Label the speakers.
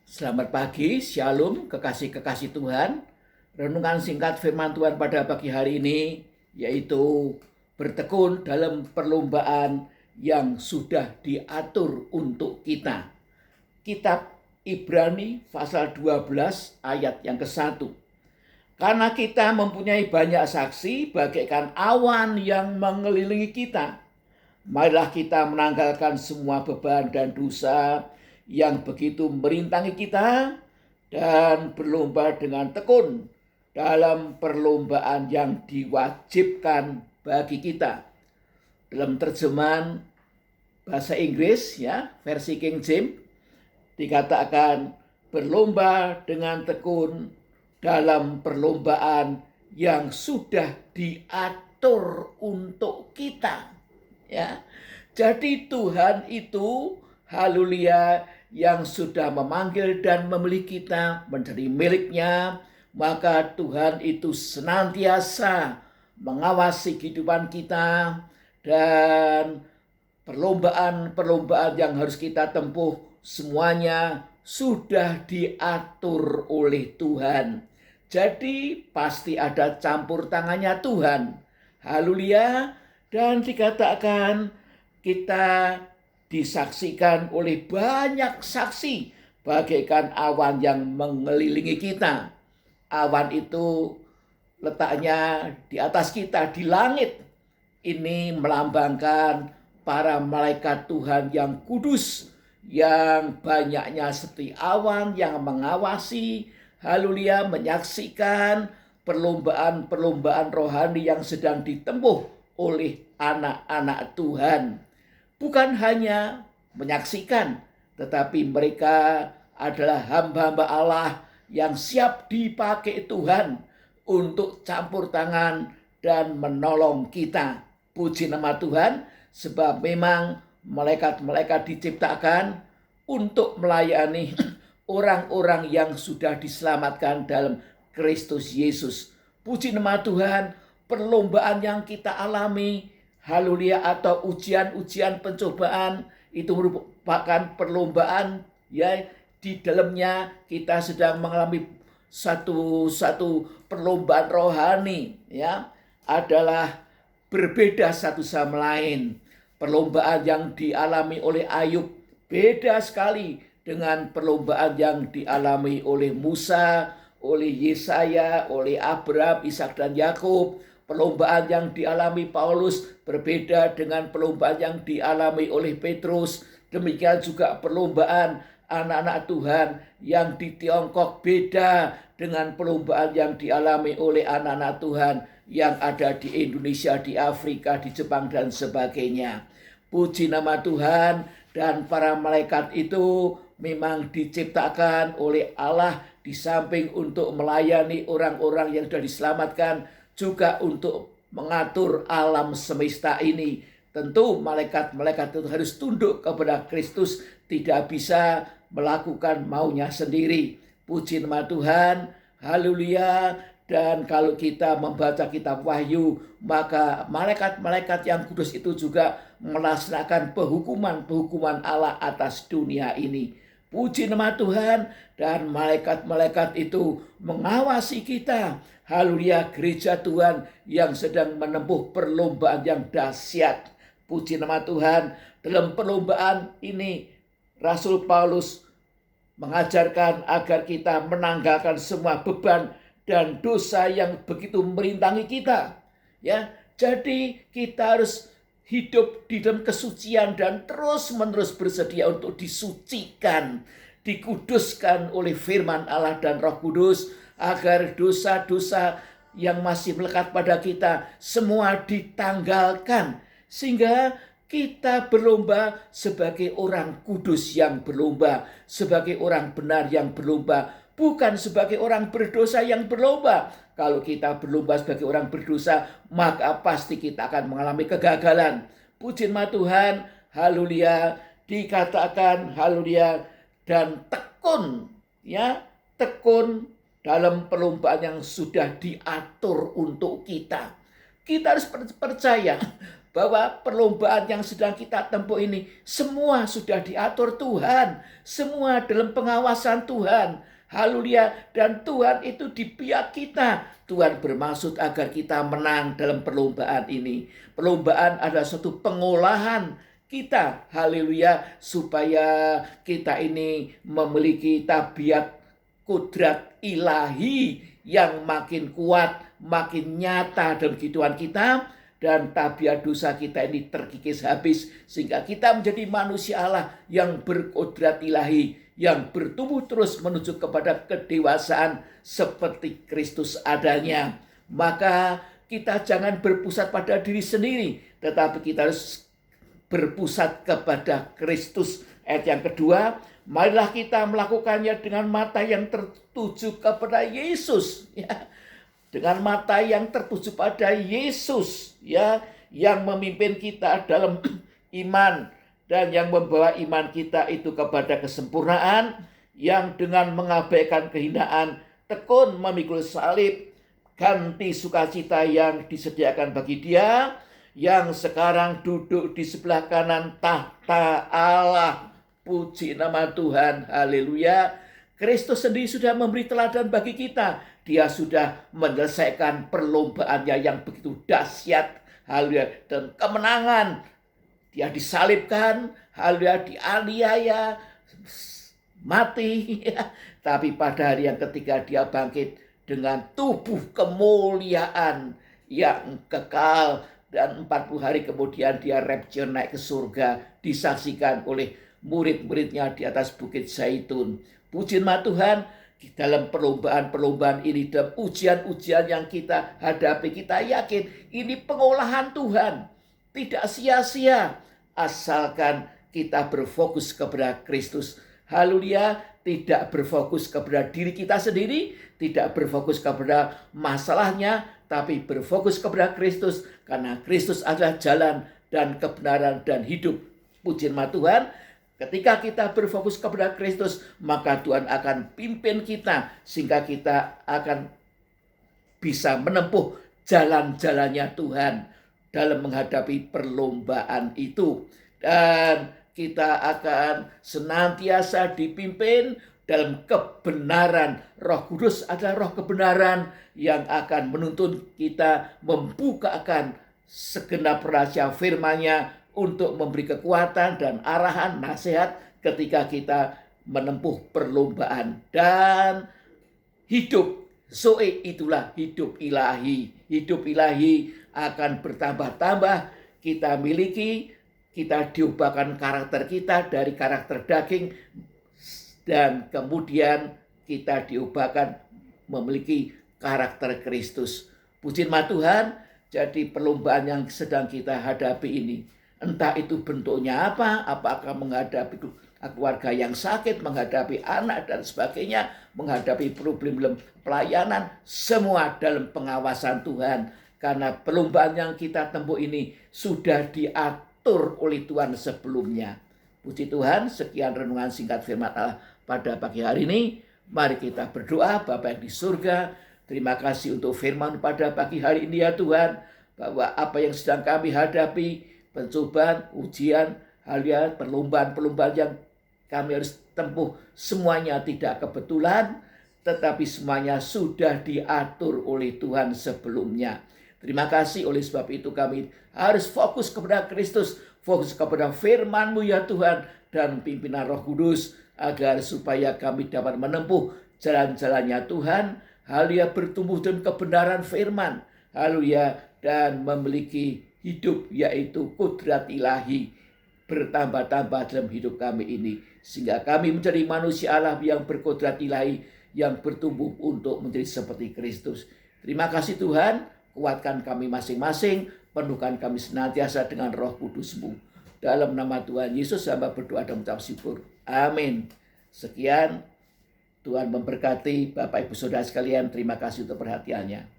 Speaker 1: Selamat pagi, Shalom, kekasih-kekasih Tuhan. Renungan singkat firman Tuhan pada pagi hari ini yaitu bertekun dalam perlombaan yang sudah diatur untuk kita. Kitab Ibrani pasal 12 ayat yang ke-1. Karena kita mempunyai banyak saksi bagaikan awan yang mengelilingi kita, marilah kita menanggalkan semua beban dan dosa yang begitu merintangi kita dan berlomba dengan tekun dalam perlombaan yang diwajibkan bagi kita. Dalam terjemahan bahasa Inggris ya, versi King James dikatakan berlomba dengan tekun dalam perlombaan yang sudah diatur untuk kita. Ya. Jadi Tuhan itu haleluya yang sudah memanggil dan memilih kita menjadi miliknya, maka Tuhan itu senantiasa mengawasi kehidupan kita dan perlombaan-perlombaan yang harus kita tempuh semuanya sudah diatur oleh Tuhan. Jadi pasti ada campur tangannya Tuhan. Haleluya. Dan dikatakan kita disaksikan oleh banyak saksi bagaikan awan yang mengelilingi kita. Awan itu letaknya di atas kita di langit. Ini melambangkan para malaikat Tuhan yang kudus, yang banyaknya seperti awan yang mengawasi, haleluya, menyaksikan perlombaan-perlombaan rohani yang sedang ditempuh oleh anak-anak Tuhan. Bukan hanya menyaksikan, tetapi mereka adalah hamba-hamba Allah yang siap dipakai Tuhan untuk campur tangan dan menolong kita. Puji nama Tuhan, sebab memang malaikat-malaikat diciptakan untuk melayani orang-orang yang sudah diselamatkan dalam Kristus Yesus. Puji nama Tuhan, perlombaan yang kita alami, haleluya, atau ujian-ujian pencobaan itu merupakan perlombaan ya, di dalamnya kita sedang mengalami satu perlombaan rohani ya, adalah berbeda satu sama lain. Perlombaan yang dialami oleh Ayub beda sekali dengan perlombaan yang dialami oleh Musa, oleh Yesaya, oleh Abraham, Ishak dan Yakub. Perlombaan yang dialami Paulus berbeda dengan perlombaan yang dialami oleh Petrus. Demikian juga perlombaan anak-anak Tuhan yang di Tiongkok beda dengan perlombaan yang dialami oleh anak-anak Tuhan yang ada di Indonesia, di Afrika, di Jepang dan sebagainya. Puji nama Tuhan. Dan para malaikat itu memang diciptakan oleh Allah di samping untuk melayani orang-orang yang sudah diselamatkan, juga untuk mengatur alam semesta ini. Tentu malaikat-malaikat itu harus tunduk kepada Kristus, tidak bisa melakukan maunya sendiri. Puji nama Tuhan, haleluya. Dan kalau kita membaca kitab Wahyu, maka malaikat-malaikat yang kudus itu juga melaksanakan penghukuman Allah atas dunia ini. Puji nama Tuhan, dan malaikat-malaikat itu mengawasi kita. Haleluya, gereja Tuhan yang sedang menempuh perlombaan yang dahsyat. Puji nama Tuhan, dalam perlombaan ini Rasul Paulus mengajarkan agar kita menanggalkan semua beban dan dosa yang begitu merintangi kita. Ya, jadi kita harus hidup di dalam kesucian dan terus-menerus bersedia untuk disucikan, dikuduskan oleh firman Allah dan Roh Kudus, agar dosa-dosa yang masih melekat pada kita semua ditanggalkan, sehingga kita berlomba sebagai orang kudus yang berlomba, sebagai orang benar yang berlomba, bukan sebagai orang berdosa yang berlomba. Kalau kita berlomba sebagai orang berdosa, maka pasti kita akan mengalami kegagalan. Puji nama Tuhan, haleluya, dikatakan haleluya, dan tekun ya, tekun dalam perlombaan yang sudah diatur untuk kita. Kita harus percaya bahwa perlombaan yang sedang kita tempuh ini semua sudah diatur Tuhan, semua dalam pengawasan Tuhan. Haleluya. Dan Tuhan itu di pihak kita. Tuhan bermaksud agar kita menang dalam perlombaan ini. Perlombaan adalah suatu pengolahan kita, haleluya, supaya kita ini memiliki tabiat kodrat ilahi yang makin kuat, makin nyata dalam kehidupan kita, dan tabiat dosa kita ini terkikis habis, sehingga kita menjadi manusia Allah yang berkodrat ilahi, yang bertumbuh terus menuju kepada kedewasaan seperti Kristus adanya. Maka kita jangan berpusat pada diri sendiri, tetapi kita harus berpusat kepada Kristus. Ayat yang kedua, marilah kita melakukannya dengan mata yang tertuju kepada Yesus, ya. Dengan mata yang tertuju pada Yesus, ya, yang memimpin kita dalam iman dan yang membawa iman kita itu kepada kesempurnaan, yang dengan mengabaikan kehinaan tekun memikul salib, ganti sukacita yang disediakan bagi Dia yang sekarang duduk di sebelah kanan tahta Allah. Puji nama Tuhan, haleluya. Kristus sendiri sudah memberi teladan bagi kita. Dia sudah menyelesaikan perlombaannya yang begitu dahsyat, haleluya, dan kemenangan. Dia disalibkan, haleluya, dianiaya, mati, ya. Tapi pada hari yang ketiga dia bangkit dengan tubuh kemuliaan yang kekal. Dan 40 hari kemudian dia rapture naik ke surga, disaksikan oleh murid-muridnya di atas Bukit Zaitun. Puji nama Tuhan, dalam perlombaan-perlombaan ini, dalam ujian-ujian yang kita hadapi, kita yakin ini pengolahan Tuhan. Tidak sia-sia, asalkan kita berfokus kepada Kristus. Haleluya, tidak berfokus kepada diri kita sendiri, tidak berfokus kepada masalahnya, tapi berfokus kepada Kristus, karena Kristus adalah jalan dan kebenaran dan hidup. Puji nama Tuhan. Ketika kita berfokus kepada Kristus, maka Tuhan akan pimpin kita sehingga kita akan bisa menempuh jalan-jalannya Tuhan dalam menghadapi perlombaan itu. Dan kita akan senantiasa dipimpin dalam kebenaran. Roh Kudus adalah roh kebenaran yang akan menuntun kita membukakan segenap rahasia firman-Nya untuk memberi kekuatan dan arahan nasihat ketika kita menempuh perlombaan. Dan hidup Zoe itulah hidup ilahi. Hidup ilahi akan bertambah-tambah kita miliki. Kita diubahkan karakter kita dari karakter daging, dan kemudian kita diubahkan memiliki karakter Kristus. Puji nama Tuhan. Jadi perlombaan yang sedang kita hadapi ini, entah itu bentuknya apa, apakah menghadapi keluarga yang sakit, menghadapi anak dan sebagainya, menghadapi problem pelayanan, semua dalam pengawasan Tuhan. Karena perlombaan yang kita tempuh ini sudah diatur oleh Tuhan sebelumnya. Puji Tuhan, sekian renungan singkat firman Allah pada pagi hari ini. Mari kita berdoa. Bapa yang di surga, terima kasih untuk firman pada pagi hari ini ya Tuhan, bahwa apa yang sedang kami hadapi, pencobaan, ujian, hal-hal, perlombaan-perlombaan yang kami harus tempuh, semuanya tidak kebetulan, tetapi semuanya sudah diatur oleh Tuhan sebelumnya. Terima kasih, oleh sebab itu kami harus fokus kepada Kristus, fokus kepada firman-Mu ya Tuhan, dan pimpinan Roh Kudus, agar supaya kami dapat menempuh jalan-jalannya Tuhan, haleluya, bertumbuh dalam kebenaran firman, haleluya, dan memiliki hidup yaitu kodrat ilahi bertambah-tambah dalam hidup kami ini, sehingga kami menjadi manusia Allah yang berkodrat ilahi, yang bertumbuh untuk menjadi seperti Kristus. Terima kasih Tuhan, kuatkan kami masing-masing, penuhkan kami senantiasa dengan Roh Kudus-Mu. Dalam nama Tuhan Yesus hamba berdoa dan mengucap syukur. Amin. Sekian, Tuhan memberkati Bapak Ibu Saudara sekalian. Terima kasih untuk perhatiannya.